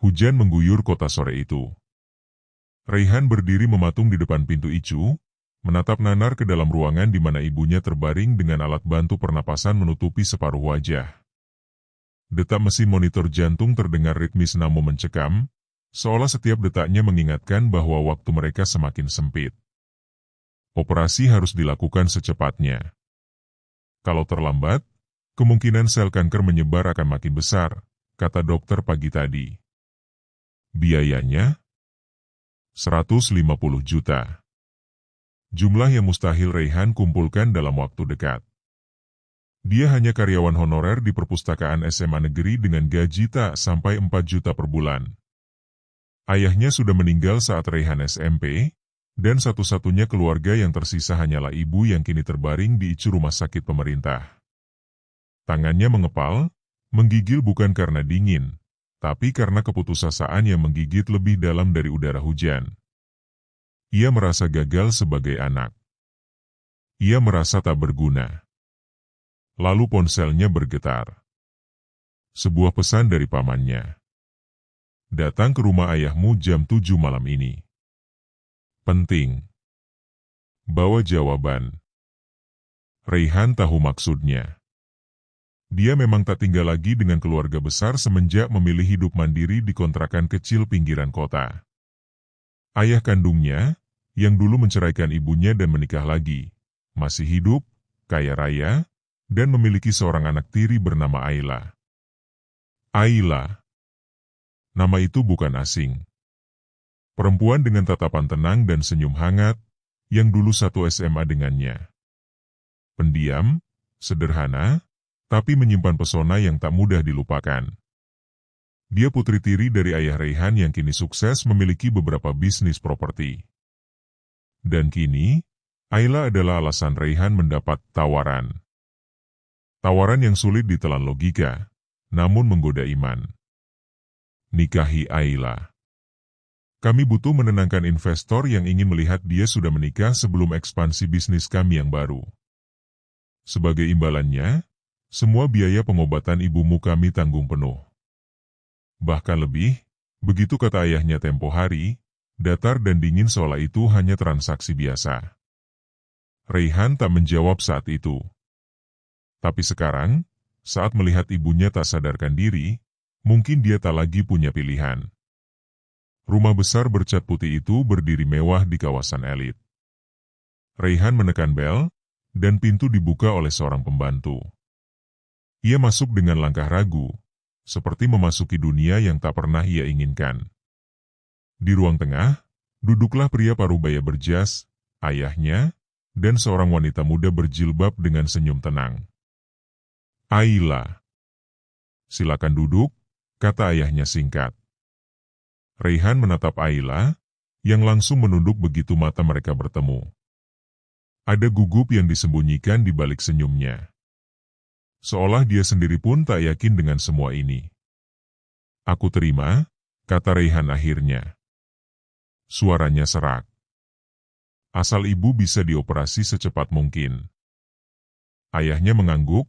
Hujan mengguyur kota sore itu. Raihan berdiri mematung di depan pintu Icu, menatap nanar ke dalam ruangan di mana ibunya terbaring dengan alat bantu pernapasan menutupi separuh wajah. Detak mesin monitor jantung terdengar ritmis namun mencekam, seolah setiap detaknya mengingatkan bahwa waktu mereka semakin sempit. Operasi harus dilakukan secepatnya. Kalau terlambat, kemungkinan sel kanker menyebar akan makin besar, kata dokter pagi tadi. Biayanya? 150 juta. Jumlah yang mustahil Raihan kumpulkan dalam waktu dekat. Dia hanya karyawan honorer di perpustakaan SMA negeri dengan gaji tak sampai 4 juta per bulan. Ayahnya sudah meninggal saat Raihan SMP, dan satu-satunya keluarga yang tersisa hanyalah ibu yang kini terbaring di Icu rumah sakit pemerintah. Tangannya mengepal, menggigil bukan karena dingin, tapi karena keputusasaan yang menggigit lebih dalam dari udara hujan. Ia merasa gagal sebagai anak. Ia merasa tak berguna. Lalu ponselnya bergetar. Sebuah pesan dari pamannya. Datang ke rumah ayahmu jam 7 malam ini. Penting. Bawa jawaban. Raihan tahu maksudnya. Dia memang tak tinggal lagi dengan keluarga besar semenjak memilih hidup mandiri di kontrakan kecil pinggiran kota. Ayah kandungnya, yang dulu menceraikan ibunya dan menikah lagi, masih hidup, kaya raya, dan memiliki seorang anak tiri bernama Ayla. Ayla. Nama itu bukan asing. Perempuan dengan tatapan tenang dan senyum hangat, yang dulu satu SMA dengannya. Pendiam, sederhana, tapi menyimpan pesona yang tak mudah dilupakan. Dia putri tiri dari ayah Raihan yang kini sukses memiliki beberapa bisnis properti. Dan kini, Ayla adalah alasan Raihan mendapat tawaran. Tawaran yang sulit ditelan logika, namun menggoda iman. Nikahi Ayla. Kami butuh menenangkan investor yang ingin melihat dia sudah menikah sebelum ekspansi bisnis kami yang baru. Sebagai imbalannya, semua biaya pengobatan ibumu kami tanggung penuh. Bahkan lebih, begitu kata ayahnya tempo hari, datar dan dingin seolah itu hanya transaksi biasa. Raihan tak menjawab saat itu. Tapi sekarang, saat melihat ibunya tak sadarkan diri, mungkin dia tak lagi punya pilihan. Rumah besar bercat putih itu berdiri mewah di kawasan elit. Raihan menekan bel, dan pintu dibuka oleh seorang pembantu. Ia masuk dengan langkah ragu, seperti memasuki dunia yang tak pernah ia inginkan. Di ruang tengah, duduklah pria parubaya berjas, ayahnya, dan seorang wanita muda berjilbab dengan senyum tenang. Ayla. Silakan duduk, kata ayahnya singkat. Raihan menatap Ayla, yang langsung menunduk begitu mata mereka bertemu. Ada gugup yang disembunyikan di balik senyumnya. Seolah dia sendiri pun tak yakin dengan semua ini. Aku terima, kata Raihan akhirnya. Suaranya serak. Asal ibu bisa dioperasi secepat mungkin. Ayahnya mengangguk,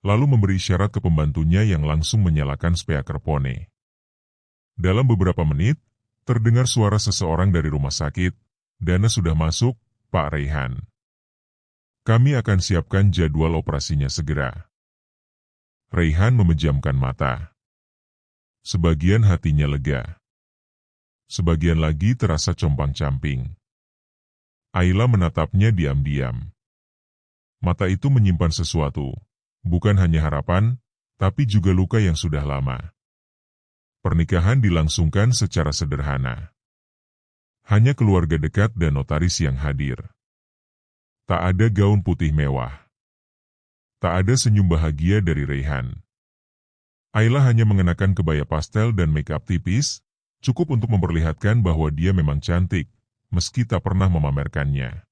lalu memberi isyarat ke pembantunya yang langsung menyalakan speakerphone. Dalam beberapa menit, terdengar suara seseorang dari rumah sakit. Dana sudah masuk, Pak Raihan. Kami akan siapkan jadwal operasinya segera. Raihan memejamkan mata. Sebagian hatinya lega. Sebagian lagi terasa compang-camping. Ayla menatapnya diam-diam. Mata itu menyimpan sesuatu, bukan hanya harapan, tapi juga luka yang sudah lama. Pernikahan dilangsungkan secara sederhana. Hanya keluarga dekat dan notaris yang hadir. Tak ada gaun putih mewah. Tak ada senyum bahagia dari Raihan. Ayla hanya mengenakan kebaya pastel dan make-up tipis, cukup untuk memperlihatkan bahwa dia memang cantik, meski tak pernah memamerkannya.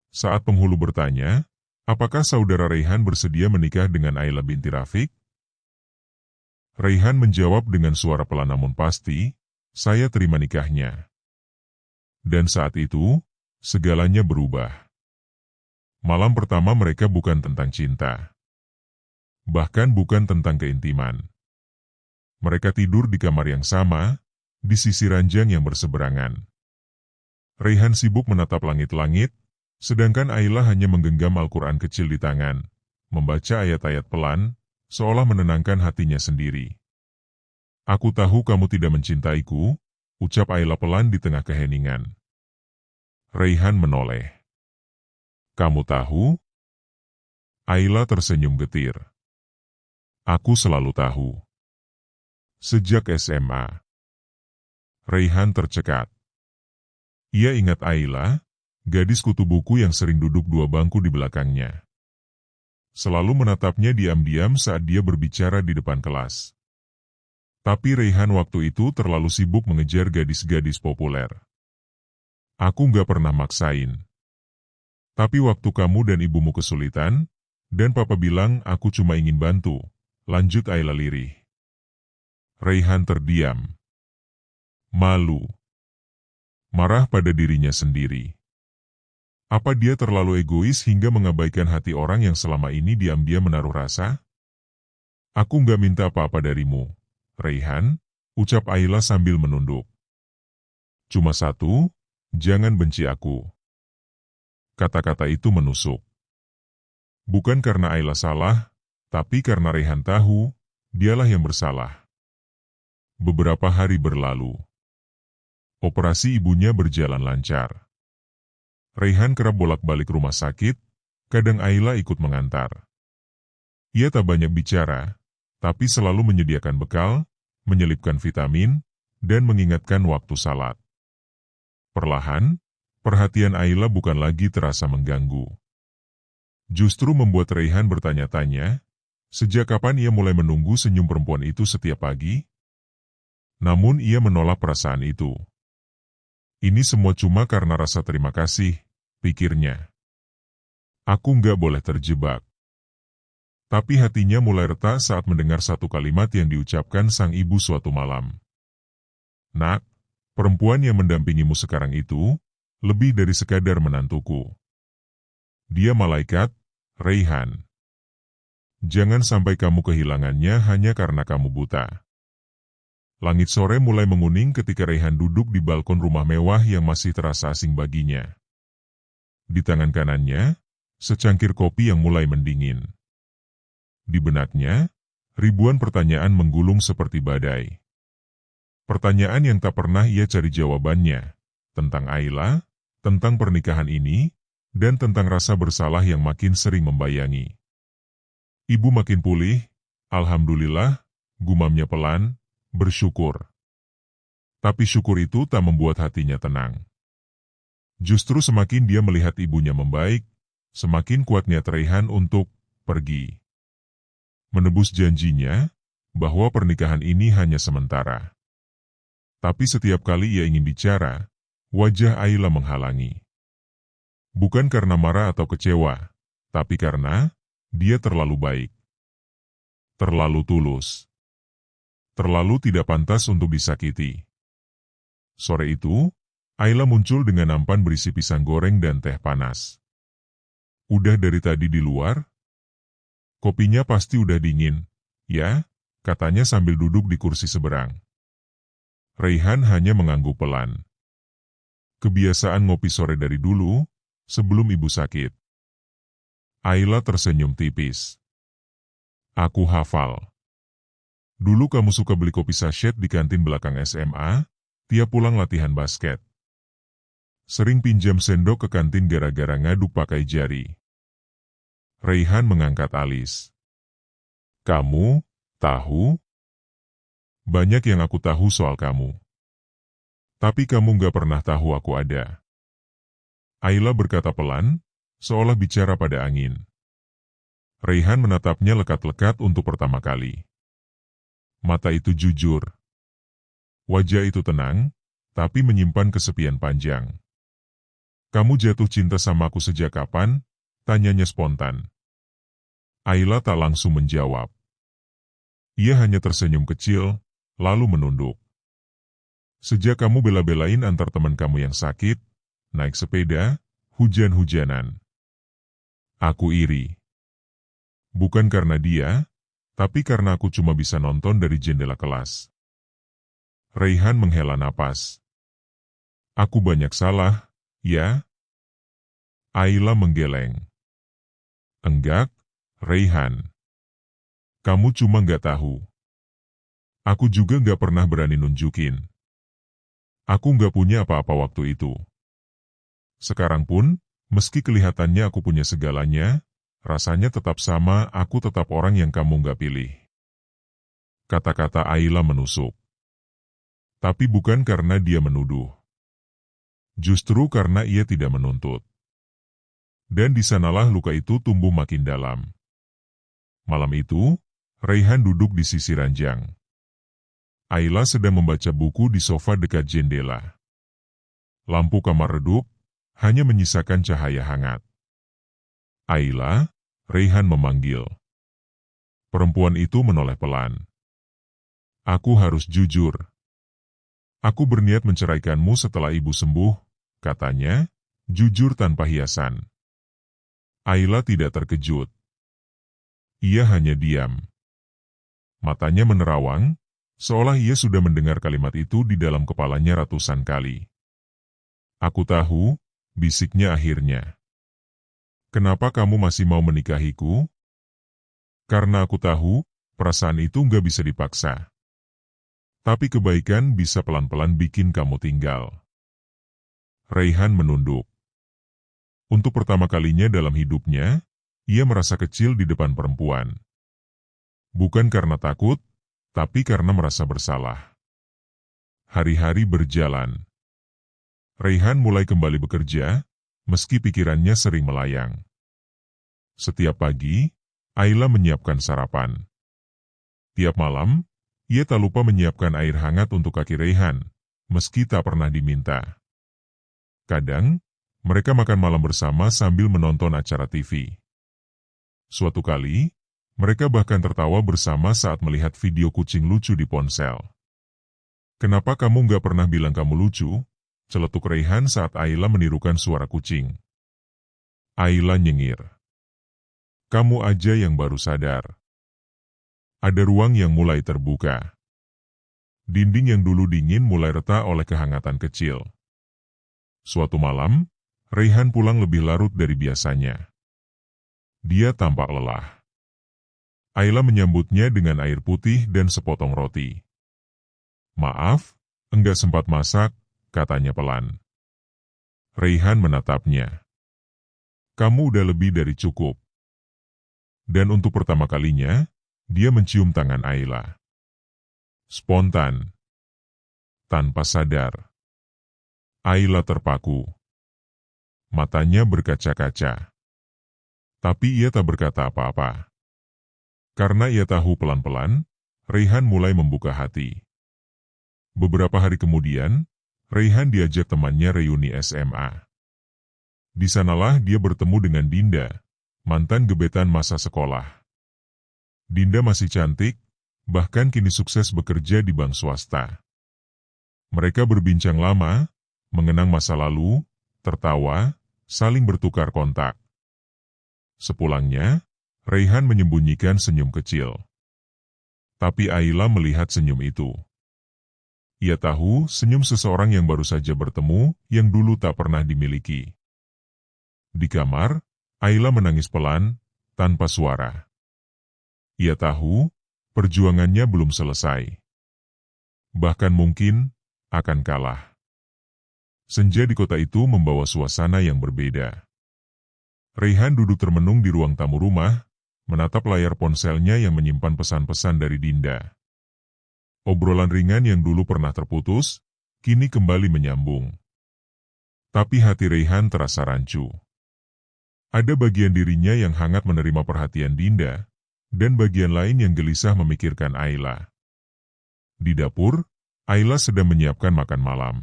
Saat penghulu bertanya, apakah saudara Raihan bersedia menikah dengan Ayla binti Rafiq? Raihan menjawab dengan suara pelan namun pasti, saya terima nikahnya. Dan saat itu, segalanya berubah. Malam pertama mereka bukan tentang cinta. Bahkan bukan tentang keintiman. Mereka tidur di kamar yang sama, di sisi ranjang yang berseberangan. Raihan sibuk menatap langit-langit, sedangkan Ayla hanya menggenggam Al-Quran kecil di tangan, membaca ayat-ayat pelan, seolah menenangkan hatinya sendiri. Aku tahu kamu tidak mencintaiku, ucap Ayla pelan di tengah keheningan. Raihan menoleh. Kamu tahu? Ayla tersenyum getir. Aku selalu tahu. Sejak SMA. Raihan tercekat. Ia ingat Ayla, gadis kutu buku yang sering duduk dua bangku di belakangnya. Selalu menatapnya diam-diam saat dia berbicara di depan kelas. Tapi Raihan waktu itu terlalu sibuk mengejar gadis-gadis populer. Aku nggak pernah maksain. Tapi waktu kamu dan ibumu kesulitan, dan papa bilang aku cuma ingin bantu, lanjut Ayla lirih. Raihan terdiam. Malu. Marah pada dirinya sendiri. Apa dia terlalu egois hingga mengabaikan hati orang yang selama ini diam-diam menaruh rasa? Aku nggak minta apa-apa darimu, Raihan, ucap Ayla sambil menunduk. Cuma satu, jangan benci aku. Kata-kata itu menusuk. Bukan karena Ayla salah, tapi karena Raihan tahu, dialah yang bersalah. Beberapa hari berlalu. Operasi ibunya berjalan lancar. Raihan kerap bolak-balik rumah sakit, kadang Ayla ikut mengantar. Ia tak banyak bicara, tapi selalu menyediakan bekal, menyelipkan vitamin, dan mengingatkan waktu salat. Perlahan, perhatian Ayla bukan lagi terasa mengganggu. Justru membuat Raihan bertanya-tanya, sejak kapan ia mulai menunggu senyum perempuan itu setiap pagi? Namun ia menolak perasaan itu. Ini semua cuma karena rasa terima kasih, pikirnya. Aku nggak boleh terjebak. Tapi hatinya mulai retak saat mendengar satu kalimat yang diucapkan sang ibu suatu malam. Nak, perempuan yang mendampingimu sekarang itu, lebih dari sekadar menantuku. Dia malaikat, Raihan. Jangan sampai kamu kehilangannya hanya karena kamu buta. Langit sore mulai menguning ketika Raihan duduk di balkon rumah mewah yang masih terasa asing baginya. Di tangan kanannya, secangkir kopi yang mulai mendingin. Di benaknya, ribuan pertanyaan menggulung seperti badai. Pertanyaan yang tak pernah ia cari jawabannya, tentang Ayla, tentang pernikahan ini, dan tentang rasa bersalah yang makin sering membayangi. Ibu makin pulih, alhamdulillah, gumamnya pelan, bersyukur. Tapi syukur itu tak membuat hatinya tenang. Justru semakin dia melihat ibunya membaik, semakin kuat niat Raihan untuk pergi. Menebus janjinya, bahwa pernikahan ini hanya sementara. Tapi setiap kali ia ingin bicara, wajah Ayla menghalangi. Bukan karena marah atau kecewa, tapi karena dia terlalu baik. Terlalu tulus. Terlalu tidak pantas untuk disakiti. Sore itu, Ayla muncul dengan nampan berisi pisang goreng dan teh panas. Udah dari tadi di luar? Kopinya pasti udah dingin, ya? Katanya sambil duduk di kursi seberang. Raihan hanya mengangguk pelan. Kebiasaan ngopi sore dari dulu, sebelum ibu sakit. Ayla tersenyum tipis. Aku hafal. Dulu kamu suka beli kopi sachet di kantin belakang SMA, tiap pulang latihan basket. Sering pinjam sendok ke kantin gara-gara ngaduk pakai jari. Raihan mengangkat alis. Kamu, tahu? Banyak yang aku tahu soal kamu. Tapi kamu gak pernah tahu aku ada. Ayla berkata pelan, seolah bicara pada angin. Raihan menatapnya lekat-lekat untuk pertama kali. Mata itu jujur. Wajah itu tenang, tapi menyimpan kesepian panjang. Kamu jatuh cinta sama aku sejak kapan? Tanyanya spontan. Ayla tak langsung menjawab. Ia hanya tersenyum kecil, lalu menunduk. Sejak kamu bela-belain antar teman kamu yang sakit, naik sepeda, hujan-hujanan. Aku iri. Bukan karena dia, Tapi karena aku cuma bisa nonton dari jendela kelas. Raihan menghela napas. Aku banyak salah, ya? Ayla menggeleng. Enggak, Raihan. Kamu cuma nggak tahu. Aku juga nggak pernah berani nunjukin. Aku nggak punya apa-apa waktu itu. Sekarang pun, meski kelihatannya aku punya segalanya, rasanya tetap sama, aku tetap orang yang kamu nggak pilih. Kata-kata Ayla menusuk. Tapi bukan karena dia menuduh. Justru karena ia tidak menuntut. Dan di sanalah luka itu tumbuh makin dalam. Malam itu, Raihan duduk di sisi ranjang. Ayla sedang membaca buku di sofa dekat jendela. Lampu kamar redup, hanya menyisakan cahaya hangat. Ayla, Raihan memanggil. Perempuan itu menoleh pelan. Aku harus jujur. Aku berniat menceraikanmu setelah ibu sembuh, katanya, jujur tanpa hiasan. Ayla tidak terkejut. Ia hanya diam. Matanya menerawang, seolah ia sudah mendengar kalimat itu di dalam kepalanya ratusan kali. Aku tahu, bisiknya akhirnya. Kenapa kamu masih mau menikahiku? Karena aku tahu, perasaan itu nggak bisa dipaksa. Tapi kebaikan bisa pelan-pelan bikin kamu tinggal. Raihan menunduk. Untuk pertama kalinya dalam hidupnya, ia merasa kecil di depan perempuan. Bukan karena takut, tapi karena merasa bersalah. Hari-hari berjalan. Raihan mulai kembali bekerja, meski pikirannya sering melayang. Setiap pagi, Ayla menyiapkan sarapan. Tiap malam, ia tak lupa menyiapkan air hangat untuk kaki Raihan, meski tak pernah diminta. Kadang, mereka makan malam bersama sambil menonton acara TV. Suatu kali, mereka bahkan tertawa bersama saat melihat video kucing lucu di ponsel. Kenapa kamu nggak pernah bilang kamu lucu? Celetuk Raihan saat Ayla menirukan suara kucing. Ayla nyengir. Kamu aja yang baru sadar. Ada ruang yang mulai terbuka. Dinding yang dulu dingin mulai retak oleh kehangatan kecil. Suatu malam, Raihan pulang lebih larut dari biasanya. Dia tampak lelah. Ayla menyambutnya dengan air putih dan sepotong roti. Maaf, enggak sempat masak, katanya pelan. Raihan menatapnya. Kamu udah lebih dari cukup. Dan untuk pertama kalinya, dia mencium tangan Ayla. Spontan. Tanpa sadar. Ayla terpaku. Matanya berkaca-kaca. Tapi ia tak berkata apa-apa. Karena ia tahu pelan-pelan, Raihan mulai membuka hati. Beberapa hari kemudian, Raihan diajak temannya reuni SMA. Di sanalah dia bertemu dengan Dinda, mantan gebetan masa sekolah. Dinda masih cantik, bahkan kini sukses bekerja di bank swasta. Mereka berbincang lama, mengenang masa lalu, tertawa, saling bertukar kontak. Sepulangnya, Raihan menyembunyikan senyum kecil. Tapi Ayla melihat senyum itu. Ia tahu senyum seseorang yang baru saja bertemu, yang dulu tak pernah dimiliki. Di kamar, Ayla menangis pelan, tanpa suara. Ia tahu, perjuangannya belum selesai. Bahkan mungkin, akan kalah. Senja di kota itu membawa suasana yang berbeda. Raihan duduk termenung di ruang tamu rumah, menatap layar ponselnya yang menyimpan pesan-pesan dari Dinda. Obrolan ringan yang dulu pernah terputus, kini kembali menyambung. Tapi hati Raihan terasa rancu. Ada bagian dirinya yang hangat menerima perhatian Dinda, dan bagian lain yang gelisah memikirkan Ayla. Di dapur, Ayla sedang menyiapkan makan malam.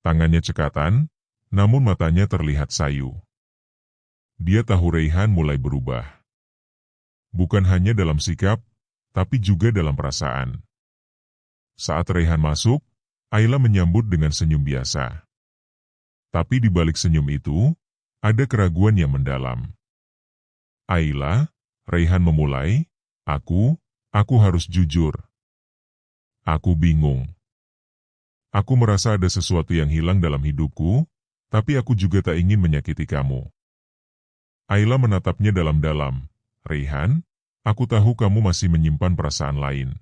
Tangannya cekatan, namun matanya terlihat sayu. Dia tahu Raihan mulai berubah. Bukan hanya dalam sikap, tapi juga dalam perasaan. Saat Raihan masuk, Ayla menyambut dengan senyum biasa. Tapi di balik senyum itu, ada keraguan yang mendalam. Ayla, Raihan memulai, Aku harus jujur. Aku bingung. Aku merasa ada sesuatu yang hilang dalam hidupku, tapi aku juga tak ingin menyakiti kamu. Ayla menatapnya dalam-dalam. Raihan, aku tahu kamu masih menyimpan perasaan lain.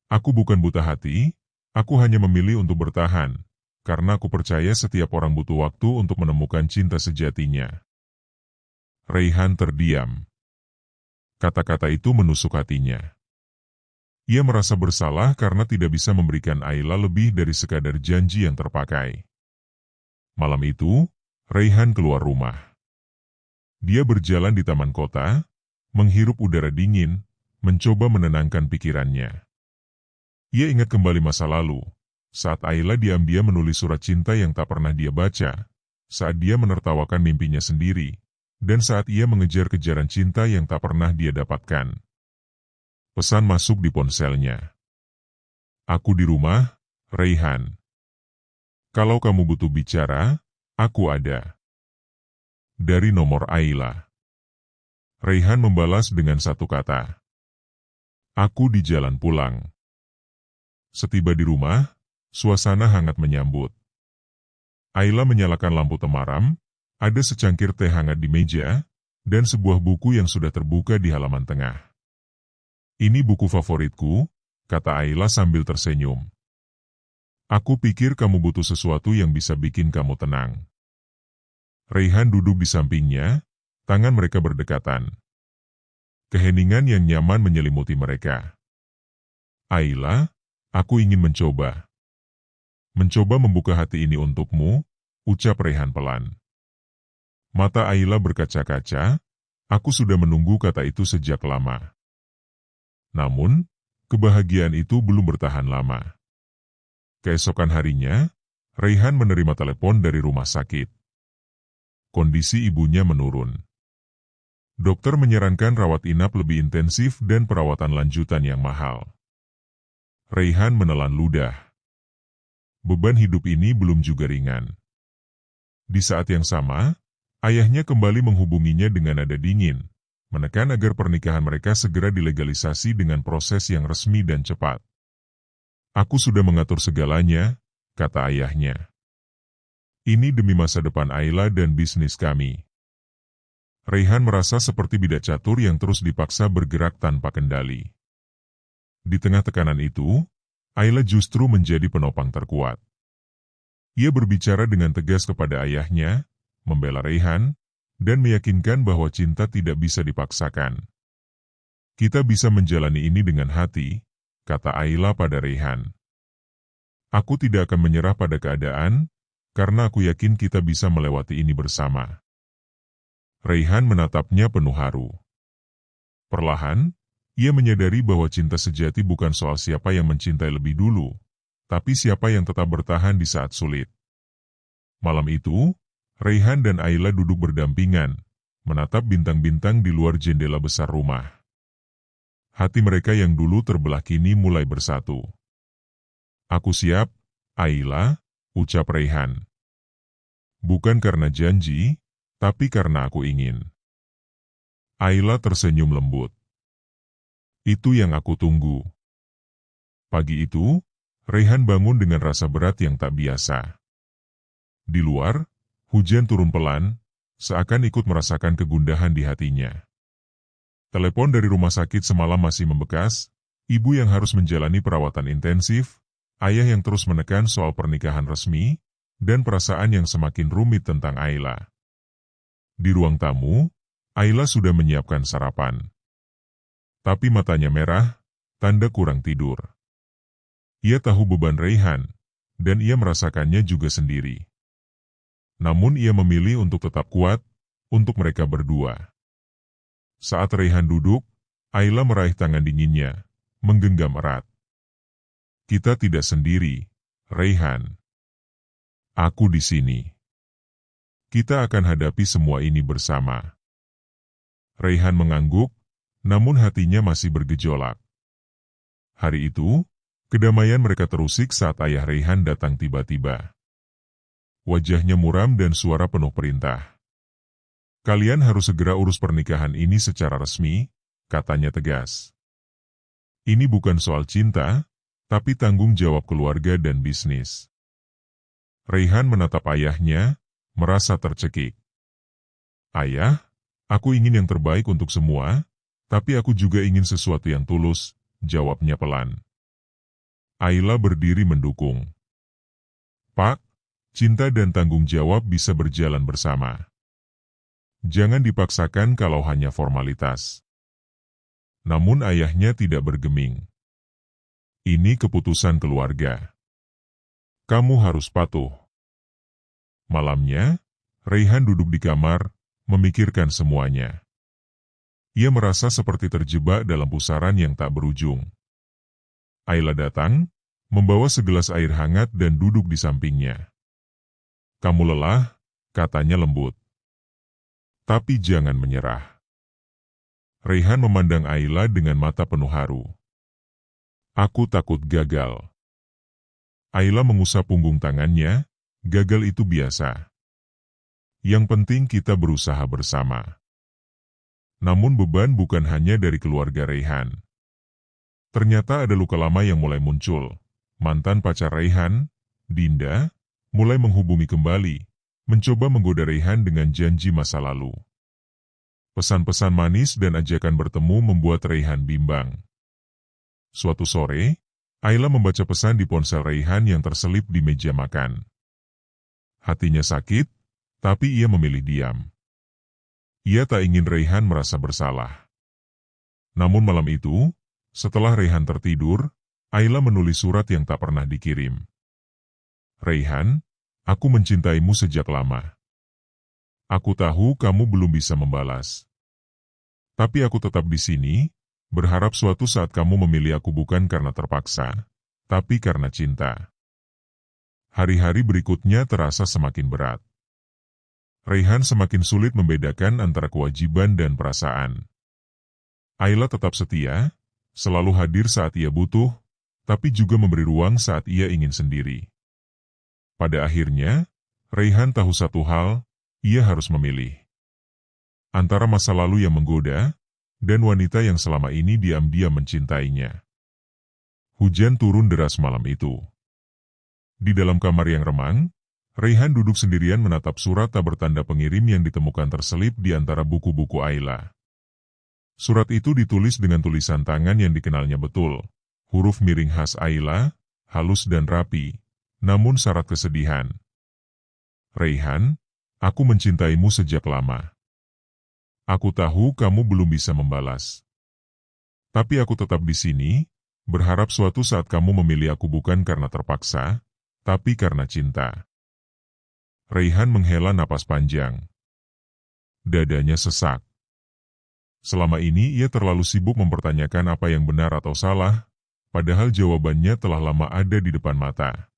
Aku bukan buta hati, aku hanya memilih untuk bertahan, karena aku percaya setiap orang butuh waktu untuk menemukan cinta sejatinya. Raihan terdiam. Kata-kata itu menusuk hatinya. Ia merasa bersalah karena tidak bisa memberikan Ayla lebih dari sekadar janji yang terpakai. Malam itu, Raihan keluar rumah. Dia berjalan di taman kota, menghirup udara dingin, mencoba menenangkan pikirannya. Ia ingat kembali masa lalu, saat Ayla diam-diam menulis surat cinta yang tak pernah dia baca, saat dia menertawakan mimpinya sendiri, dan saat ia mengejar kejaran cinta yang tak pernah dia dapatkan. Pesan masuk di ponselnya. Aku di rumah, Raihan. Kalau kamu butuh bicara, aku ada. Dari nomor Ayla. Raihan membalas dengan satu kata. Aku di jalan pulang. Setiba di rumah, suasana hangat menyambut. Ayla menyalakan lampu temaram, ada secangkir teh hangat di meja, dan sebuah buku yang sudah terbuka di halaman tengah. Ini buku favoritku, kata Ayla sambil tersenyum. Aku pikir kamu butuh sesuatu yang bisa bikin kamu tenang. Raihan duduk di sampingnya, tangan mereka berdekatan. Keheningan yang nyaman menyelimuti mereka. Ayla, aku ingin mencoba. Mencoba membuka hati ini untukmu, ucap Raihan pelan. Mata Ayla berkaca-kaca, aku sudah menunggu kata itu sejak lama. Namun, kebahagiaan itu belum bertahan lama. Keesokan harinya, Raihan menerima telepon dari rumah sakit. Kondisi ibunya menurun. Dokter menyarankan rawat inap lebih intensif dan perawatan lanjutan yang mahal. Raihan menelan ludah. Beban hidup ini belum juga ringan. Di saat yang sama, ayahnya kembali menghubunginya dengan nada dingin, menekan agar pernikahan mereka segera dilegalisasi dengan proses yang resmi dan cepat. Aku sudah mengatur segalanya, kata ayahnya. Ini demi masa depan Ayla dan bisnis kami. Raihan merasa seperti bidak catur yang terus dipaksa bergerak tanpa kendali. Di tengah tekanan itu, Ayla justru menjadi penopang terkuat. Ia berbicara dengan tegas kepada ayahnya, membela Raihan, dan meyakinkan bahwa cinta tidak bisa dipaksakan. Kita bisa menjalani ini dengan hati, kata Ayla pada Raihan. Aku tidak akan menyerah pada keadaan, karena aku yakin kita bisa melewati ini bersama. Raihan menatapnya penuh haru. Perlahan, ia menyadari bahwa cinta sejati bukan soal siapa yang mencintai lebih dulu, tapi siapa yang tetap bertahan di saat sulit. Malam itu, Raihan dan Ayla duduk berdampingan, menatap bintang-bintang di luar jendela besar rumah. Hati mereka yang dulu terbelah kini mulai bersatu. Aku siap, Ayla, ucap Raihan. Bukan karena janji, tapi karena aku ingin. Ayla tersenyum lembut. Itu yang aku tunggu. Pagi itu, Raihan bangun dengan rasa berat yang tak biasa. Di luar, hujan turun pelan, seakan ikut merasakan kegundahan di hatinya. Telepon dari rumah sakit semalam masih membekas, ibu yang harus menjalani perawatan intensif, ayah yang terus menekan soal pernikahan resmi, dan perasaan yang semakin rumit tentang Ayla. Di ruang tamu, Ayla sudah menyiapkan sarapan. Tapi matanya merah, tanda kurang tidur. Ia tahu beban Raihan, dan ia merasakannya juga sendiri. Namun ia memilih untuk tetap kuat, untuk mereka berdua. Saat Raihan duduk, Ayla meraih tangan dinginnya, menggenggam erat. Kita tidak sendiri, Raihan. Aku di sini. Kita akan hadapi semua ini bersama. Raihan mengangguk, namun hatinya masih bergejolak. Hari itu, kedamaian mereka terusik saat ayah Raihan datang tiba-tiba. Wajahnya muram dan suara penuh perintah. Kalian harus segera urus pernikahan ini secara resmi, katanya tegas. Ini bukan soal cinta, tapi tanggung jawab keluarga dan bisnis. Raihan menatap ayahnya, merasa tercekik. Ayah, aku ingin yang terbaik untuk semua, tapi aku juga ingin sesuatu yang tulus, jawabnya pelan. Ayla berdiri mendukung. Pak, cinta dan tanggung jawab bisa berjalan bersama. Jangan dipaksakan kalau hanya formalitas. Namun ayahnya tidak bergeming. Ini keputusan keluarga. Kamu harus patuh. Malamnya, Raihan duduk di kamar, memikirkan semuanya. Ia merasa seperti terjebak dalam pusaran yang tak berujung. Ayla datang, membawa segelas air hangat dan duduk di sampingnya. Kamu lelah, katanya lembut. Tapi jangan menyerah. Raihan memandang Ayla dengan mata penuh haru. Aku takut gagal. Ayla mengusap punggung tangannya, gagal itu biasa. Yang penting kita berusaha bersama. Namun beban bukan hanya dari keluarga Raihan. Ternyata ada luka lama yang mulai muncul. Mantan pacar Raihan, Dinda, mulai menghubungi kembali, mencoba menggoda Raihan dengan janji masa lalu. Pesan-pesan manis dan ajakan bertemu membuat Raihan bimbang. Suatu sore, Ayla membaca pesan di ponsel Raihan yang terselip di meja makan. Hatinya sakit, tapi ia memilih diam. Ia tak ingin Raihan merasa bersalah. Namun malam itu, setelah Raihan tertidur, Ayla menulis surat yang tak pernah dikirim. Raihan, aku mencintaimu sejak lama. Aku tahu kamu belum bisa membalas. Tapi aku tetap di sini, berharap suatu saat kamu memilih aku bukan karena terpaksa, tapi karena cinta. Hari-hari berikutnya terasa semakin berat. Raihan semakin sulit membedakan antara kewajiban dan perasaan. Ayla tetap setia, selalu hadir saat ia butuh, tapi juga memberi ruang saat ia ingin sendiri. Pada akhirnya, Raihan tahu satu hal, ia harus memilih. Antara masa lalu yang menggoda, dan wanita yang selama ini diam-diam mencintainya. Hujan turun deras malam itu. Di dalam kamar yang remang, Raihan duduk sendirian menatap surat tak bertanda pengirim yang ditemukan terselip di antara buku-buku Ayla. Surat itu ditulis dengan tulisan tangan yang dikenalnya betul. Huruf miring khas Ayla, halus dan rapi, namun syarat kesedihan. Raihan, aku mencintaimu sejak lama. Aku tahu kamu belum bisa membalas. Tapi aku tetap di sini, berharap suatu saat kamu memilih aku bukan karena terpaksa, tapi karena cinta. Raihan menghela napas panjang. Dadanya sesak. Selama ini ia terlalu sibuk mempertanyakan apa yang benar atau salah, padahal jawabannya telah lama ada di depan mata.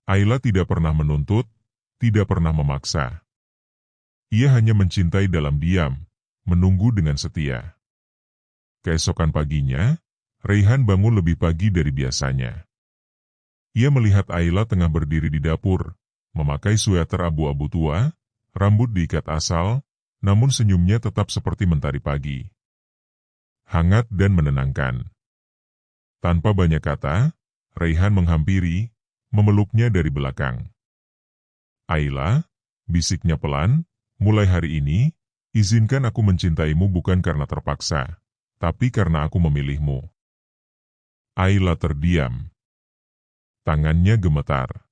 Ayla tidak pernah menuntut, tidak pernah memaksa. Ia hanya mencintai dalam diam, menunggu dengan setia. Keesokan paginya, Raihan bangun lebih pagi dari biasanya. Ia melihat Ayla tengah berdiri di dapur, memakai sweater abu-abu tua, rambut diikat asal, namun senyumnya tetap seperti mentari pagi. Hangat dan menenangkan. Tanpa banyak kata, Raihan menghampiri, memeluknya dari belakang. Ayla, bisiknya pelan, mulai hari ini, izinkan aku mencintaimu bukan karena terpaksa, tapi karena aku memilihmu. Ayla terdiam. Tangannya gemetar.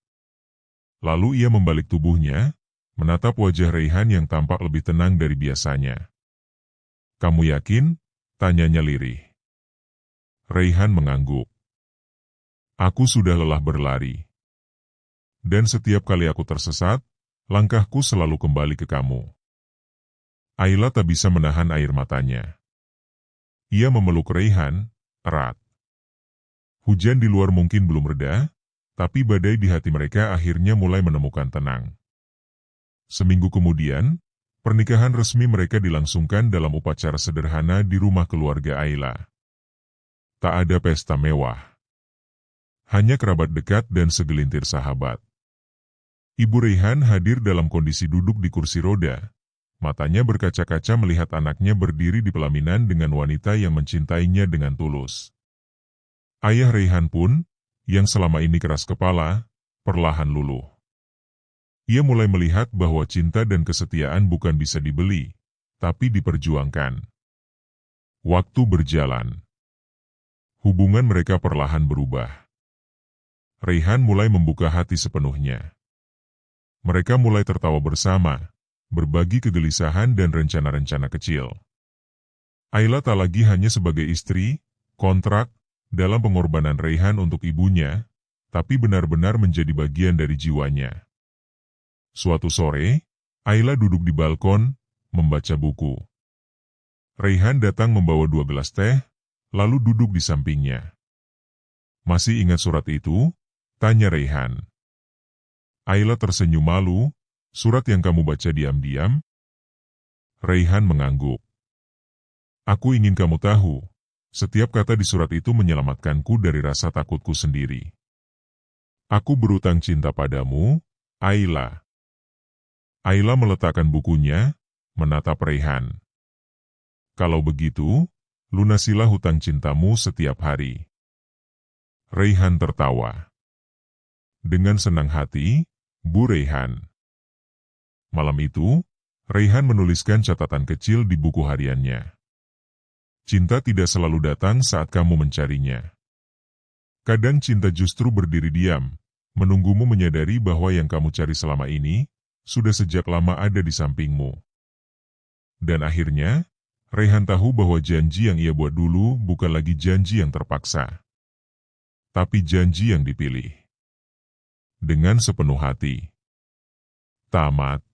Lalu ia membalik tubuhnya, menatap wajah Raihan yang tampak lebih tenang dari biasanya. Kamu yakin? Tanyanya lirih. Raihan mengangguk. Aku sudah lelah berlari. Dan setiap kali aku tersesat, langkahku selalu kembali ke kamu. Ayla tak bisa menahan air matanya. Ia memeluk Raihan, erat. Hujan di luar mungkin belum reda, tapi badai di hati mereka akhirnya mulai menemukan tenang. Seminggu kemudian, pernikahan resmi mereka dilangsungkan dalam upacara sederhana di rumah keluarga Ayla. Tak ada pesta mewah. Hanya kerabat dekat dan segelintir sahabat. Ibu Raihan hadir dalam kondisi duduk di kursi roda, Matanya berkaca-kaca melihat anaknya berdiri di pelaminan dengan wanita yang mencintainya dengan tulus. Ayah Raihan pun, yang selama ini keras kepala, perlahan luluh. Ia mulai melihat bahwa cinta dan kesetiaan bukan bisa dibeli, tapi diperjuangkan. Waktu berjalan. Hubungan mereka perlahan berubah. Raihan mulai membuka hati sepenuhnya. Mereka mulai tertawa bersama, berbagi kegelisahan dan rencana-rencana kecil. Ayla tak lagi hanya sebagai istri, kontrak, dalam pengorbanan Raihan untuk ibunya, tapi benar-benar menjadi bagian dari jiwanya. Suatu sore, Ayla duduk di balkon, membaca buku. Raihan datang membawa 2 gelas teh, lalu duduk di sampingnya. "Masih ingat surat itu?" tanya Raihan. Ayla tersenyum malu. "Surat yang kamu baca diam-diam?" Raihan mengangguk. "Aku ingin kamu tahu, setiap kata di surat itu menyelamatkanku dari rasa takutku sendiri. Aku berutang cinta padamu, Ayla." Ayla meletakkan bukunya, menatap Raihan. "Kalau begitu, lunasilah hutang cintamu setiap hari." Raihan tertawa. "Dengan senang hati, Bu Raihan." Malam itu, Raihan menuliskan catatan kecil di buku hariannya. "Cinta tidak selalu datang saat kamu mencarinya. Kadang cinta justru berdiri diam, menunggumu menyadari bahwa yang kamu cari selama ini, sudah sejak lama ada di sampingmu." Dan akhirnya, Raihan tahu bahwa janji yang ia buat dulu bukan lagi janji yang terpaksa, tapi janji yang dipilih. Dengan sepenuh hati. Tamat.